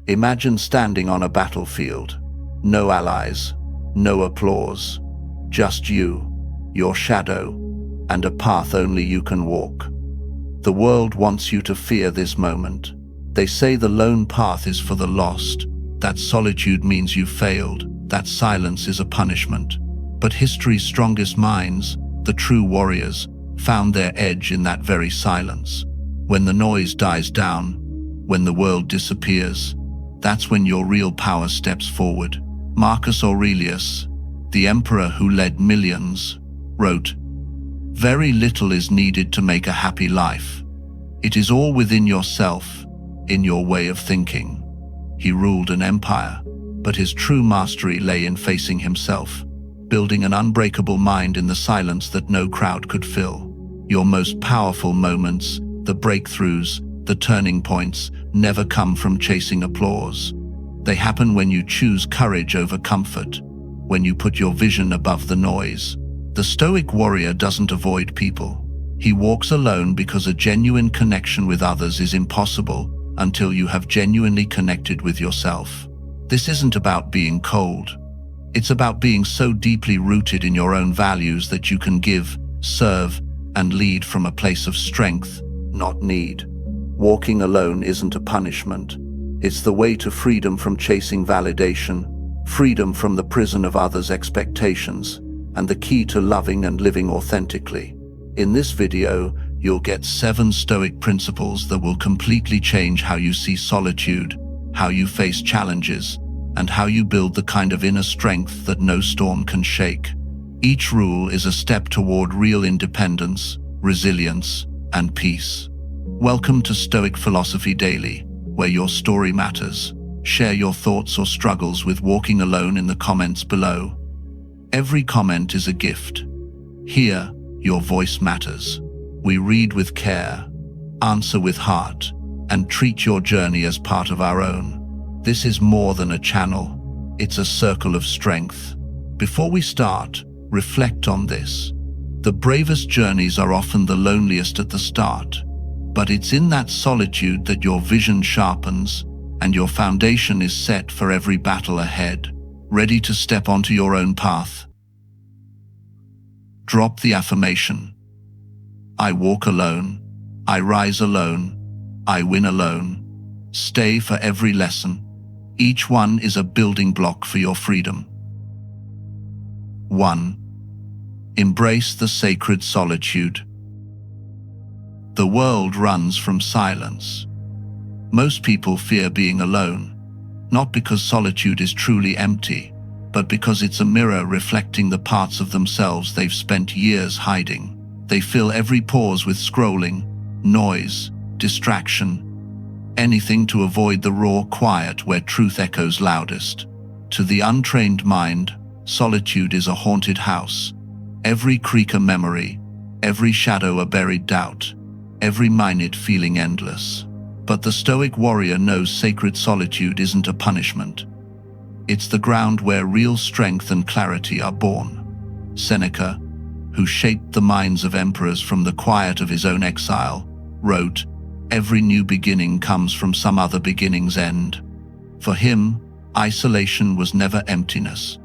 Imagine standing on a battlefield. No allies, no applause. Just you, your shadow, and a path only you can walk. The world wants you to fear this moment. They say the lone path is for the lost, that solitude means you failed, that silence is a punishment. But history's strongest minds, the true warriors, found their edge in that very silence. When the noise dies down, when the world disappears, that's when your real power steps forward. Marcus Aurelius, the emperor who led millions, wrote, "Very little is needed to make a happy life. It is all within yourself, in your way of thinking." He ruled an empire, but his true mastery lay in facing himself, building an unbreakable mind in the silence that no crowd could fill. Your most powerful moments, the breakthroughs, the turning points, never come from chasing applause. They happen when you choose courage over comfort, when you put your vision above the noise. The Stoic warrior doesn't avoid people. He walks alone because a genuine connection with others is impossible until you have genuinely connected with yourself. This isn't about being cold. It's about being so deeply rooted in your own values that you can give, serve, and lead from a place of strength, not need. Walking alone isn't a punishment. It's the way to freedom from chasing validation, freedom from the prison of others' expectations, and the key to loving and living authentically. In this video, you'll get 7 Stoic principles that will completely change how you see solitude, how you face challenges, and how you build the kind of inner strength that no storm can shake. Each rule is a step toward real independence, resilience, and peace. Welcome to Stoic Philosophy Daily, where your story matters. Share your thoughts or struggles with Walking Alone in the comments below. Every comment is a gift. Here, your voice matters. We read with care, answer with heart, and treat your journey as part of our own. This is more than a channel. It's a circle of strength. Before we start, reflect on this. The bravest journeys are often the loneliest at the start, but it's in that solitude that your vision sharpens and your foundation is set for every battle ahead, ready to step onto your own path. Drop the affirmation. I walk alone, I rise alone, I win alone. Stay for every lesson. Each one is a building block for your freedom. 1. Embrace the sacred solitude. The world runs from silence. Most people fear being alone, not because solitude is truly empty, but because it's a mirror reflecting the parts of themselves they've spent years hiding. They fill every pause with scrolling, noise, distraction, anything to avoid the raw quiet where truth echoes loudest. To the untrained mind, solitude is a haunted house. Every creak a memory, every shadow a buried doubt, every minute feeling endless. But the Stoic warrior knows sacred solitude isn't a punishment. It's the ground where real strength and clarity are born. Seneca, who shaped the minds of emperors from the quiet of his own exile, wrote, "Every new beginning comes from some other beginning's end." For him, isolation was never emptiness.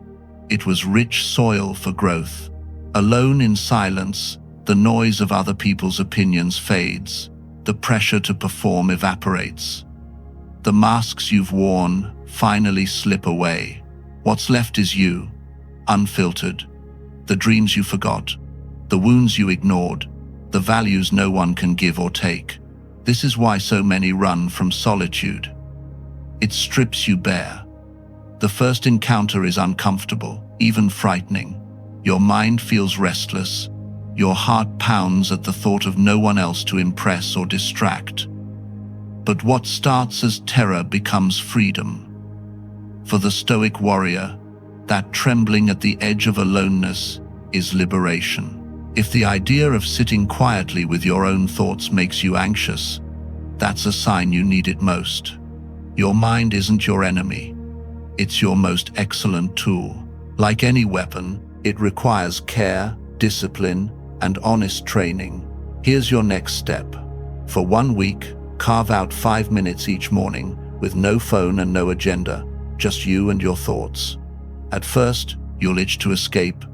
It was rich soil for growth. Alone in silence, the noise of other people's opinions fades. The pressure to perform evaporates. The masks you've worn finally slip away. What's left is you, unfiltered. The dreams you forgot, the wounds you ignored, the values no one can give or take. This is why so many run from solitude. It strips you bare. The first encounter is uncomfortable, even frightening. Your mind feels restless. Your heart pounds at the thought of no one else to impress or distract. But what starts as terror becomes freedom. For the Stoic warrior, that trembling at the edge of aloneness is liberation. If the idea of sitting quietly with your own thoughts makes you anxious, that's a sign you need it most. Your mind isn't your enemy. It's your most excellent tool. Like any weapon, it requires care, discipline, and honest training. Here's your next step. For 1 week, carve out 5 minutes each morning, with no phone and no agenda, just you and your thoughts. At first, you'll itch to escape,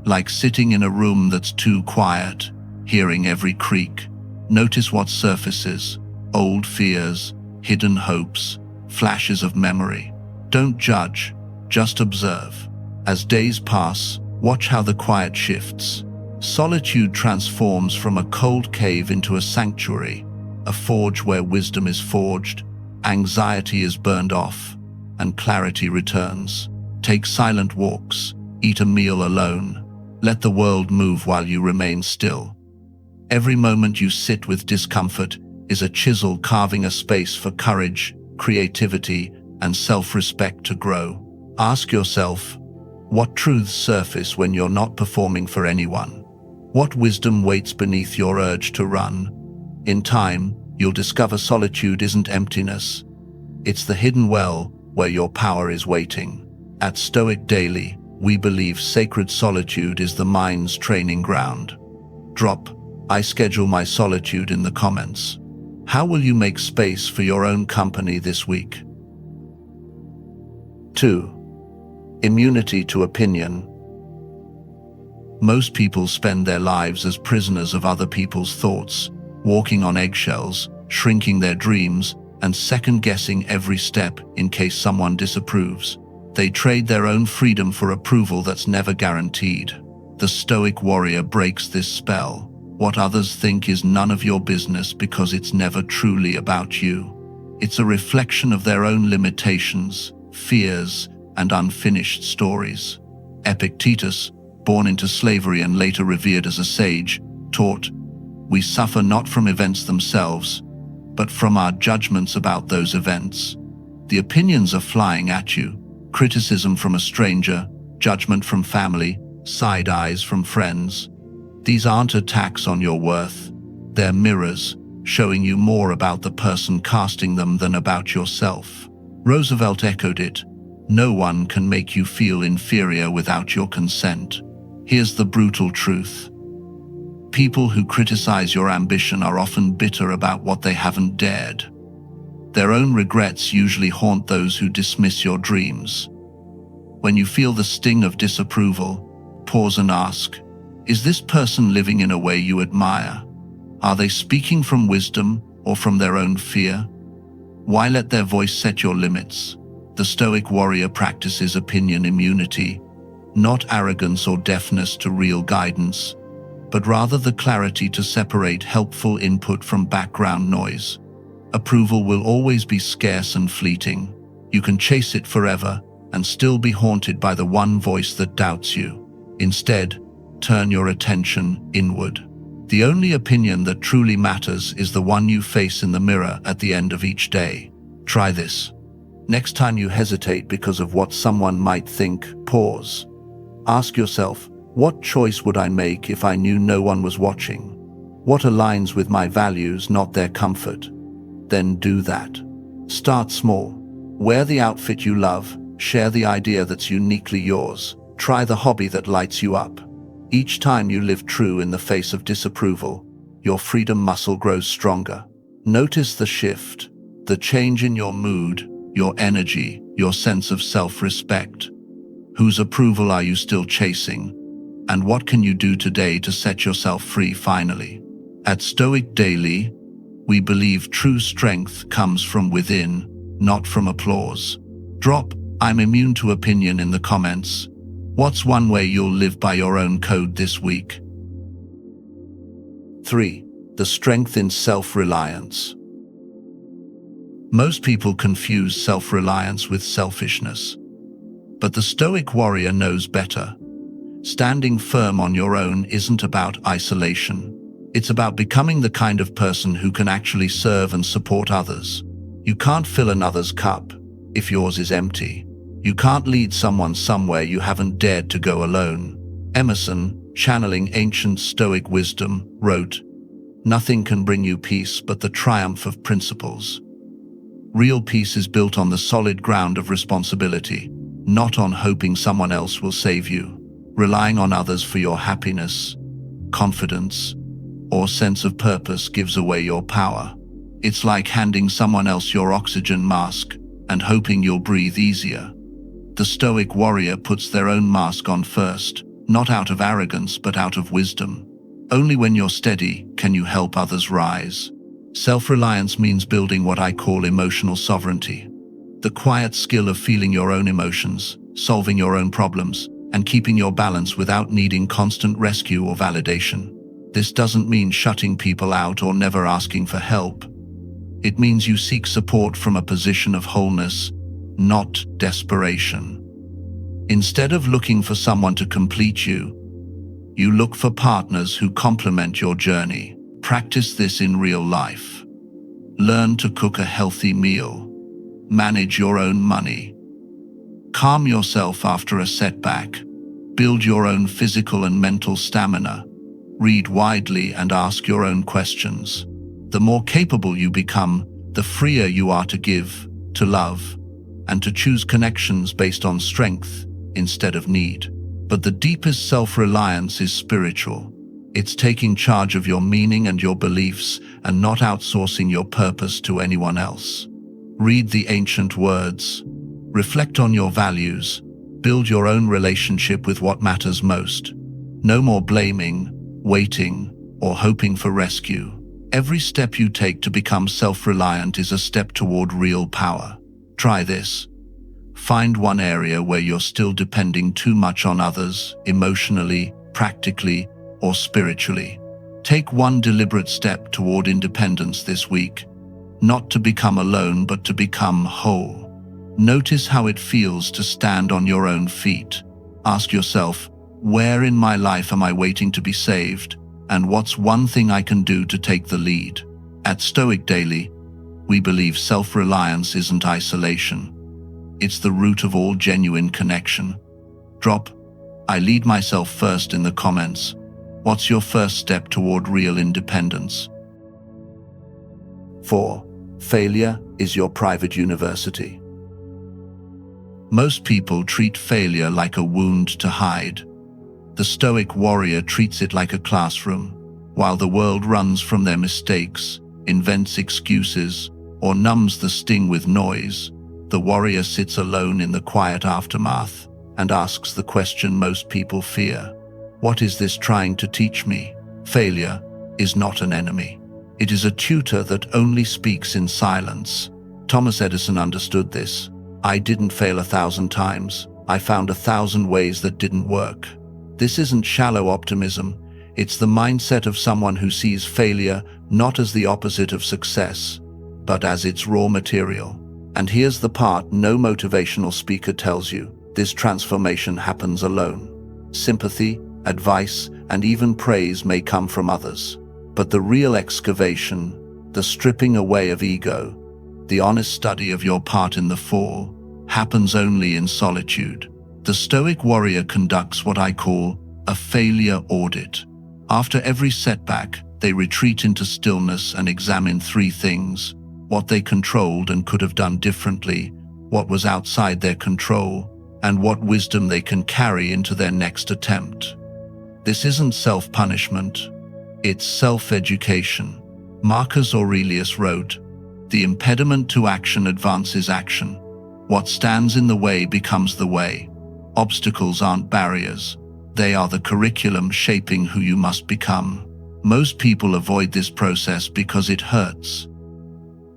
like sitting in a room that's too quiet, hearing every creak. Notice what surfaces: old fears, hidden hopes, flashes of memory. Don't judge, just observe. As days pass, watch how the quiet shifts. Solitude transforms from a cold cave into a sanctuary, a forge where wisdom is forged, anxiety is burned off, and clarity returns. Take silent walks, eat a meal alone. Let the world move while you remain still. Every moment you sit with discomfort is a chisel carving a space for courage, creativity, and self-respect to grow. Ask yourself, what truths surface when you're not performing for anyone? What wisdom waits beneath your urge to run? In time, you'll discover solitude isn't emptiness. It's the hidden well where your power is waiting. At Stoic Daily, we believe sacred solitude is the mind's training ground. Drop "I schedule my solitude" in the comments. How will you make space for your own company this week? 2. Immunity to opinion. Most people spend their lives as prisoners of other people's thoughts, walking on eggshells, shrinking their dreams, and second-guessing every step in case someone disapproves. They trade their own freedom for approval that's never guaranteed. The Stoic warrior breaks this spell. What others think is none of your business because it's never truly about you. It's a reflection of their own limitations, fears, and unfinished stories. Epictetus, born into slavery and later revered as a sage, taught, "We suffer not from events themselves, but from our judgments about those events." The opinions are flying at you: criticism from a stranger, judgment from family, side eyes from friends. These aren't attacks on your worth. They're mirrors, showing you more about the person casting them than about yourself. Roosevelt echoed it, "No one can make you feel inferior without your consent." Here's the brutal truth. People who criticize your ambition are often bitter about what they haven't dared. Their own regrets usually haunt those who dismiss your dreams. When you feel the sting of disapproval, pause and ask, is this person living in a way you admire? Are they speaking from wisdom or from their own fear? Why let their voice set your limits? The Stoic warrior practices opinion immunity, not arrogance or deafness to real guidance, but rather the clarity to separate helpful input from background noise. Approval will always be scarce and fleeting. You can chase it forever and still be haunted by the one voice that doubts you. Instead, turn your attention inward. The only opinion that truly matters is the one you face in the mirror at the end of each day. Try this. Next time you hesitate because of what someone might think, pause. Ask yourself, what choice would I make if I knew no one was watching? What aligns with my values, not their comfort? Then do that. Start small. Wear the outfit you love, share the idea that's uniquely yours, try the hobby that lights you up. Each time you live true in the face of disapproval, your freedom muscle grows stronger. Notice the shift, the change in your mood, your energy, your sense of self-respect. Whose approval are you still chasing? And what can you do today to set yourself free finally? At Stoic Daily, we believe true strength comes from within, not from applause. Drop "I'm immune to opinion" in the comments. What's one way you'll live by your own code this week? 3. The strength in self-reliance. Most people confuse self-reliance with selfishness. But the Stoic warrior knows better. Standing firm on your own isn't about isolation. It's about becoming the kind of person who can actually serve and support others. You can't fill another's cup if yours is empty. You can't lead someone somewhere you haven't dared to go alone. Emerson, channeling ancient Stoic wisdom, wrote, "Nothing can bring you peace but the triumph of principles." Real peace is built on the solid ground of responsibility, not on hoping someone else will save you. Relying on others for your happiness, confidence, or sense of purpose gives away your power. It's like handing someone else your oxygen mask and hoping you'll breathe easier. The Stoic warrior puts their own mask on first, not out of arrogance but out of wisdom. Only when you're steady can you help others rise. Self-reliance means building what I call emotional sovereignty. The quiet skill of feeling your own emotions, solving your own problems, and keeping your balance without needing constant rescue or validation. This doesn't mean shutting people out or never asking for help. It means you seek support from a position of wholeness, not desperation. Instead of looking for someone to complete you, you look for partners who complement your journey. Practice this in real life. Learn to cook a healthy meal. Manage your own money. Calm yourself after a setback. Build your own physical and mental stamina. Read widely and ask your own questions. The more capable you become, the freer you are to give, to love, and to choose connections based on strength instead of need. But the deepest self-reliance is spiritual. It's taking charge of your meaning and your beliefs and not outsourcing your purpose to anyone else. Read the ancient words. Reflect on your values. Build your own relationship with what matters most. No more blaming, waiting, or hoping for rescue. Every step you take to become self-reliant is a step toward real power. Try this. Find one area where you're still depending too much on others, emotionally, practically, or spiritually. Take one deliberate step toward independence this week, not to become alone, but to become whole. Notice how it feels to stand on your own feet. Ask yourself, where in my life am I waiting to be saved? And what's one thing I can do to take the lead? At Stoic Daily, we believe self-reliance isn't isolation. It's the root of all genuine connection. Drop "I lead myself" first in the comments. What's your first step toward real independence? 4. Failure is your private university. Most people treat failure like a wound to hide. The Stoic warrior treats it like a classroom. While the world runs from their mistakes, invents excuses, or numbs the sting with noise, the warrior sits alone in the quiet aftermath and asks the question most people fear. What is this trying to teach me? Failure is not an enemy. It is a tutor that only speaks in silence. Thomas Edison understood this. I didn't fail 1,000 times. I found 1,000 ways that didn't work. This isn't shallow optimism. It's the mindset of someone who sees failure not as the opposite of success, but as its raw material. And here's the part no motivational speaker tells you. This transformation happens alone. Sympathy, advice, and even praise may come from others. But the real excavation, the stripping away of ego, the honest study of your part in the fall, happens only in solitude. The Stoic warrior conducts what I call a failure audit. After every setback, they retreat into stillness and examine 3 things: what they controlled and could have done differently, what was outside their control, and what wisdom they can carry into their next attempt. This isn't self-punishment, it's self-education. Marcus Aurelius wrote, "The impediment to action advances action. What stands in the way becomes the way." Obstacles aren't barriers. They are the curriculum shaping who you must become. Most people avoid this process because it hurts.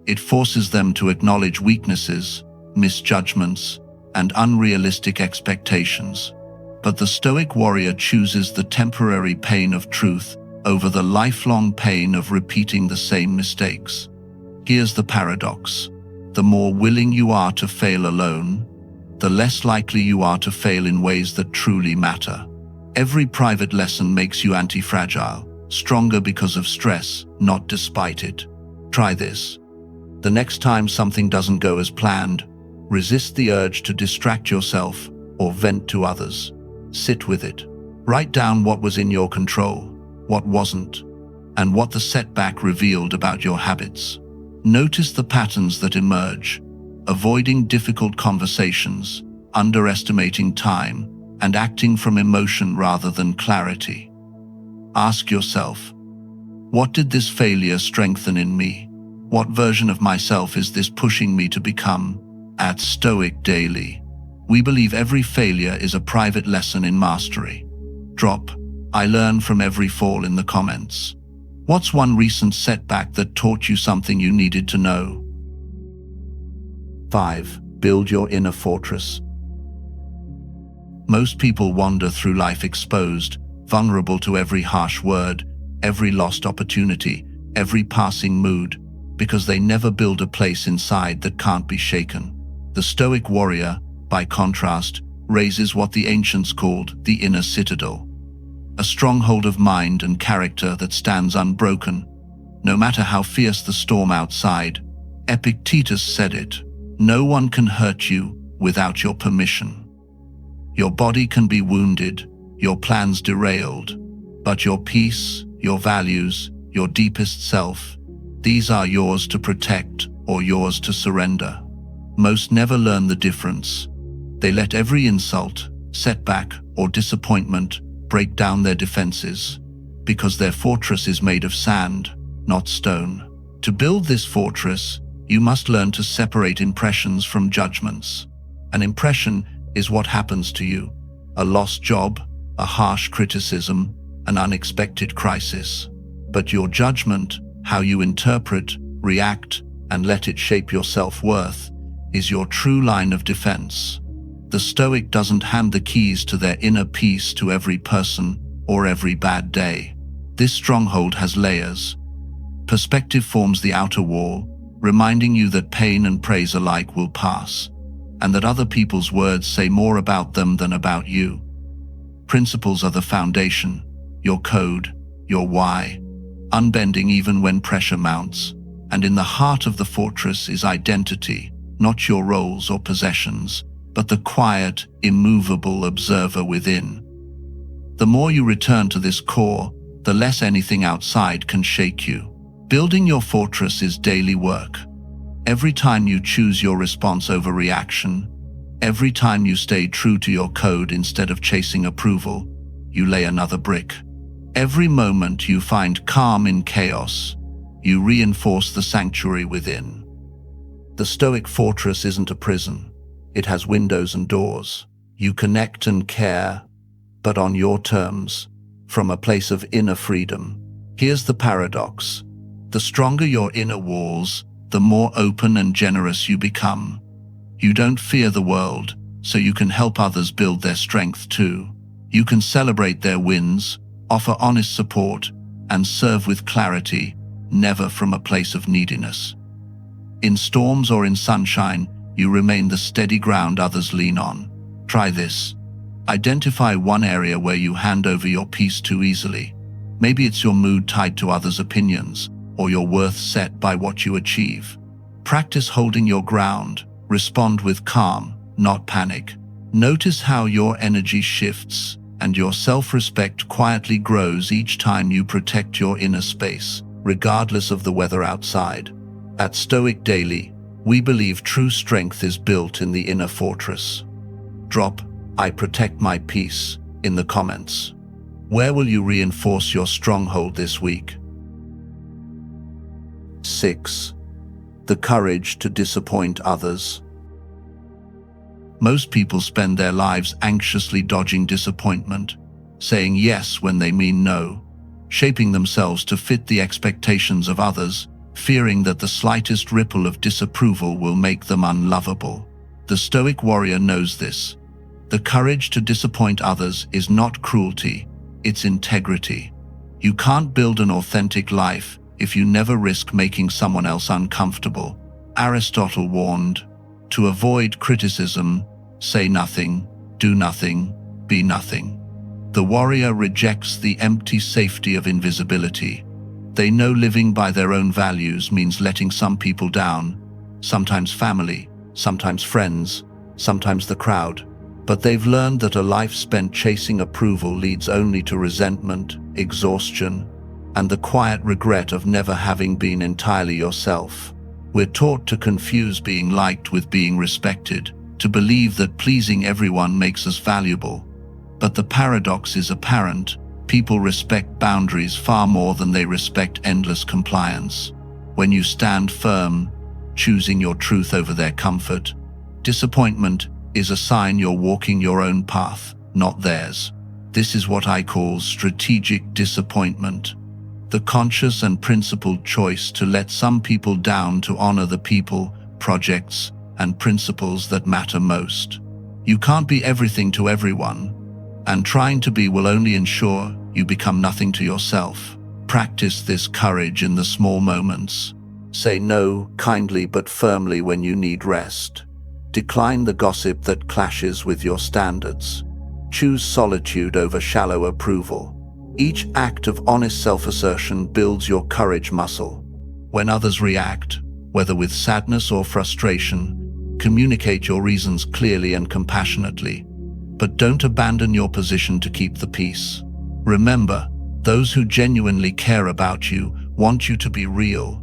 It forces them to acknowledge weaknesses, misjudgments, and unrealistic expectations. But the Stoic warrior chooses the temporary pain of truth over the lifelong pain of repeating the same mistakes. Here's the paradox. The more willing you are to fail alone, the less likely you are to fail in ways that truly matter. Every private lesson makes you anti-fragile, stronger because of stress, not despite it. Try this. The next time something doesn't go as planned, resist the urge to distract yourself or vent to others. Sit with it. Write down what was in your control, what wasn't, and what the setback revealed about your habits. Notice the patterns that emerge: avoiding difficult conversations, underestimating time, and acting from emotion rather than clarity. Ask yourself, what did this failure strengthen in me? What version of myself is this pushing me to become? At Stoic Daily, we believe every failure is a private lesson in mastery. Drop, I learn from every fall in the comments. What's one recent setback that taught you something you needed to know? 5. Build your inner fortress. Most people wander through life exposed, vulnerable to every harsh word, every lost opportunity, every passing mood, because they never build a place inside that can't be shaken. The Stoic warrior, by contrast, raises what the ancients called the inner citadel, a stronghold of mind and character that stands unbroken, no matter how fierce the storm outside. Epictetus said it, "No one can hurt you without your permission." Your body can be wounded, your plans derailed, but your peace, your values, your deepest self, these are yours to protect or yours to surrender. Most never learn the difference. They let every insult, setback, or disappointment break down their defenses, because their fortress is made of sand, not stone. To build this fortress, you must learn to separate impressions from judgments. An impression is what happens to you: a lost job, a harsh criticism, an unexpected crisis. But your judgment, how you interpret, react, and let it shape your self-worth, is your true line of defense. The Stoic doesn't hand the keys to their inner peace to every person or every bad day. This stronghold has layers. Perspective forms the outer wall, reminding you that pain and praise alike will pass, and that other people's words say more about them than about you. Principles are the foundation, your code, your why, unbending even when pressure mounts. And in the heart of the fortress is identity, not your roles or possessions, but the quiet, immovable observer within. The more you return to this core, the less anything outside can shake you. Building your fortress is daily work. Every time you choose your response over reaction, every time you stay true to your code instead of chasing approval, you lay another brick. Every moment you find calm in chaos, you reinforce the sanctuary within. The Stoic fortress isn't a prison. It has windows and doors. You connect and care, but on your terms, from a place of inner freedom. Here's the paradox. The stronger your inner walls, the more open and generous you become. You don't fear the world, so you can help others build their strength too. You can celebrate their wins, offer honest support, and serve with clarity, never from a place of neediness. In storms or in sunshine, you remain the steady ground others lean on. Try this. Identify one area where you hand over your peace too easily. Maybe it's your mood tied to others' opinions, or your worth set by what you achieve. Practice holding your ground. Respond with calm, not panic. Notice how your energy shifts, and your self-respect quietly grows each time you protect your inner space, regardless of the weather outside. At Stoic Daily, we believe true strength is built in the inner fortress. Drop, "I protect my peace," in the comments. Where will you reinforce your stronghold this week? 6. The courage to disappoint others. Most people spend their lives anxiously dodging disappointment, saying yes when they mean no, shaping themselves to fit the expectations of others, fearing that the slightest ripple of disapproval will make them unlovable. The Stoic warrior knows this. The courage to disappoint others is not cruelty, it's integrity. You can't build an authentic life if you never risk making someone else uncomfortable. Aristotle warned, to avoid criticism, say nothing, do nothing, be nothing. The warrior rejects the empty safety of invisibility. They know living by their own values means letting some people down, sometimes family, sometimes friends, sometimes the crowd. But they've learned that a life spent chasing approval leads only to resentment, exhaustion, and the quiet regret of never having been entirely yourself. We're taught to confuse being liked with being respected, to believe that pleasing everyone makes us valuable. But the paradox is apparent. People respect boundaries far more than they respect endless compliance. When you stand firm, choosing your truth over their comfort, disappointment is a sign you're walking your own path, not theirs. This is what I call strategic disappointment. The conscious and principled choice to let some people down to honor the people, projects, and principles that matter most. You can't be everything to everyone, and trying to be will only ensure you become nothing to yourself. Practice this courage in the small moments. Say no kindly but firmly when you need rest. Decline the gossip that clashes with your standards. Choose solitude over shallow approval. Each act of honest self-assertion builds your courage muscle. When others react, whether with sadness or frustration, communicate your reasons clearly and compassionately. But don't abandon your position to keep the peace. Remember, those who genuinely care about you want you to be real,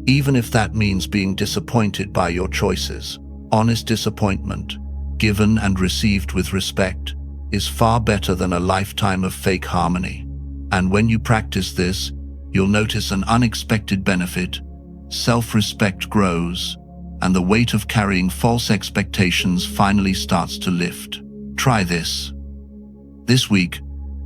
even if that means being disappointed by your choices. Honest disappointment, given and received with respect, is far better than a lifetime of fake harmony. And when you practice this, you'll notice an unexpected benefit. Self-respect grows, and the weight of carrying false expectations finally starts to lift. Try this. This week,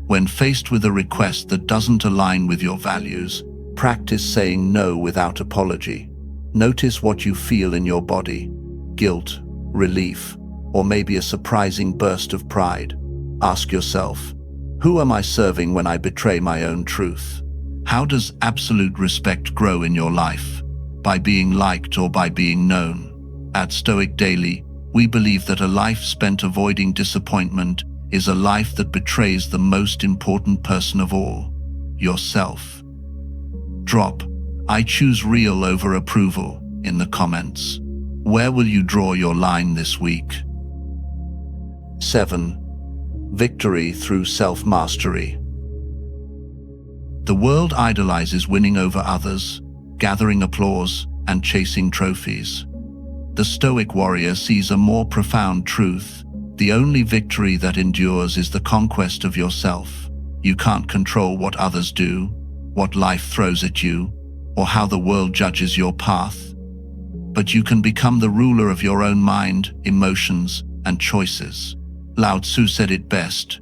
when faced with a request that doesn't align with your values, practice saying no without apology. Notice what you feel in your body: guilt, relief, or maybe a surprising burst of pride. Ask yourself, who am I serving when I betray my own truth? How does absolute respect grow in your life? By being liked or by being known? At Stoic Daily, we believe that a life spent avoiding disappointment is a life that betrays the most important person of all, yourself. Drop "I choose real over approval" in the comments. Where will you draw your line this week? 7. Victory through self-mastery. The world idolizes winning over others, gathering applause, and chasing trophies. The Stoic warrior sees a more profound truth: the only victory that endures is the conquest of yourself. You can't control what others do, what life throws at you, or how the world judges your path. But you can become the ruler of your own mind, emotions, and choices. Lao Tzu said it best: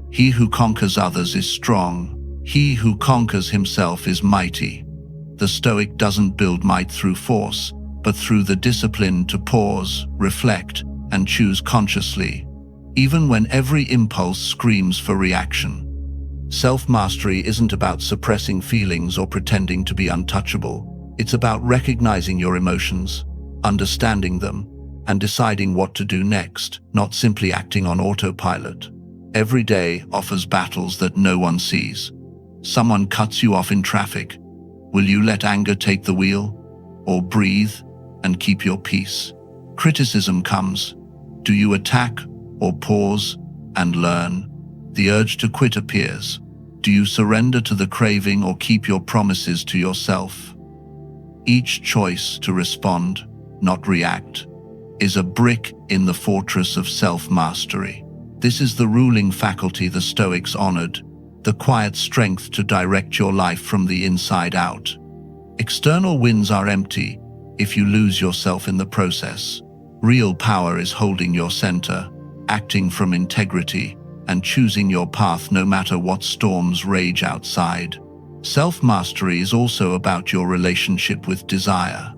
"He who conquers others is strong. He who conquers himself is mighty." The Stoic doesn't build might through force, but through the discipline to pause, reflect, and choose consciously, even when every impulse screams for reaction. Self-mastery isn't about suppressing feelings or pretending to be untouchable. It's about recognizing your emotions, understanding them, and deciding what to do next, not simply acting on autopilot. Every day offers battles that no one sees. Someone cuts you off in traffic. Will you let anger take the wheel? Or breathe and keep your peace? Criticism comes. Do you attack or pause and learn? The urge to quit appears. Do you surrender to the craving or keep your promises to yourself? Each choice to respond, not react, is a brick in the fortress of self-mastery. This is the ruling faculty the Stoics honored, the quiet strength to direct your life from the inside out. External wins are empty if you lose yourself in the process. Real power is holding your center, acting from integrity, and choosing your path no matter what storms rage outside. Self-mastery is also about your relationship with desire.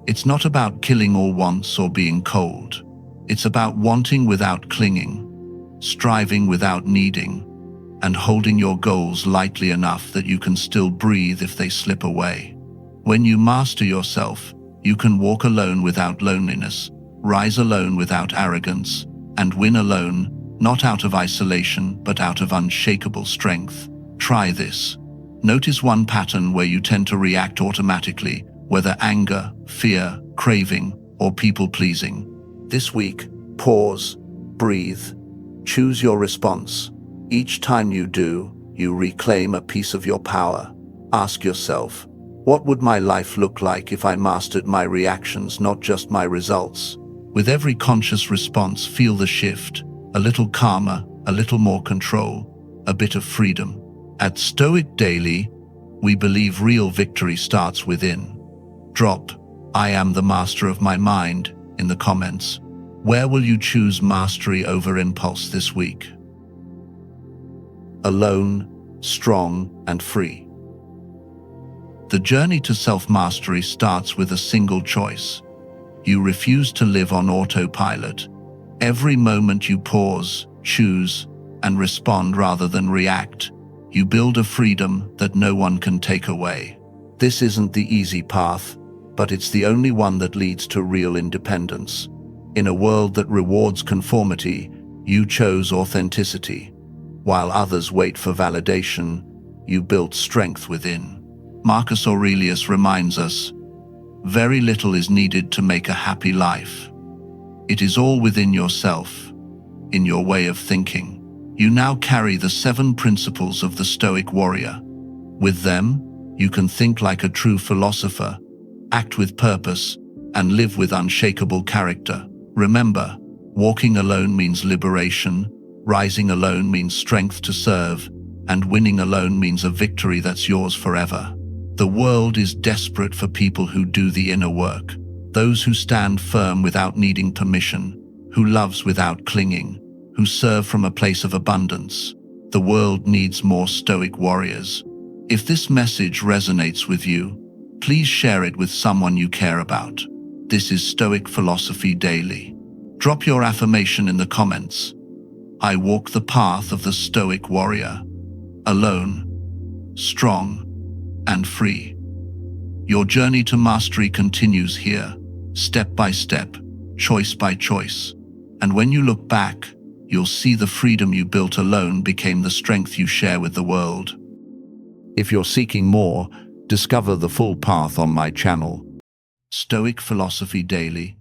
It's not about killing all wants or being cold. It's about wanting without clinging, striving without needing, and holding your goals lightly enough that you can still breathe if they slip away. When you master yourself, you can walk alone without loneliness, rise alone without arrogance, and win alone, not out of isolation but out of unshakable strength. Try this. Notice one pattern where you tend to react automatically, whether anger, fear, craving, or people-pleasing. This week, pause, breathe, choose your response. Each time you do, you reclaim a piece of your power. Ask yourself, what would my life look like if I mastered my reactions, not just my results? With every conscious response, feel the shift, a little calmer, a little more control, a bit of freedom. At Stoic Daily, We believe real victory starts within. Drop "I am the master of my mind" in the comments. Where will you choose mastery over impulse this week? Alone, strong, and free. The journey to self-mastery starts with a single choice. You refuse to live on autopilot. Every moment you pause, choose, and respond rather than react, you build a freedom that no one can take away. This isn't the easy path, but it's the only one that leads to real independence. In a world that rewards conformity, you chose authenticity. While others wait for validation, you built strength within. Marcus Aurelius reminds us, "Very little is needed to make a happy life. It is all within yourself, in your way of thinking." You now carry the 7 principles of the Stoic warrior. With them, you can think like a true philosopher, act with purpose, and live with unshakable character. Remember, walking alone means liberation, rising alone means strength to serve, and winning alone means a victory that's yours forever. The world is desperate for people who do the inner work, those who stand firm without needing permission, who loves without clinging, who serve from a place of abundance. The world needs more Stoic warriors. If this message resonates with you, please share it with someone you care about. This is Stoic Philosophy Daily. Drop your affirmation in the comments. I walk the path of the Stoic warrior, alone, strong, and free. Your journey to mastery continues here, step by step, choice by choice. And when you look back, you'll see the freedom you built alone became the strength you share with the world. If you're seeking more, discover the full path on my channel, Stoic Philosophy Daily.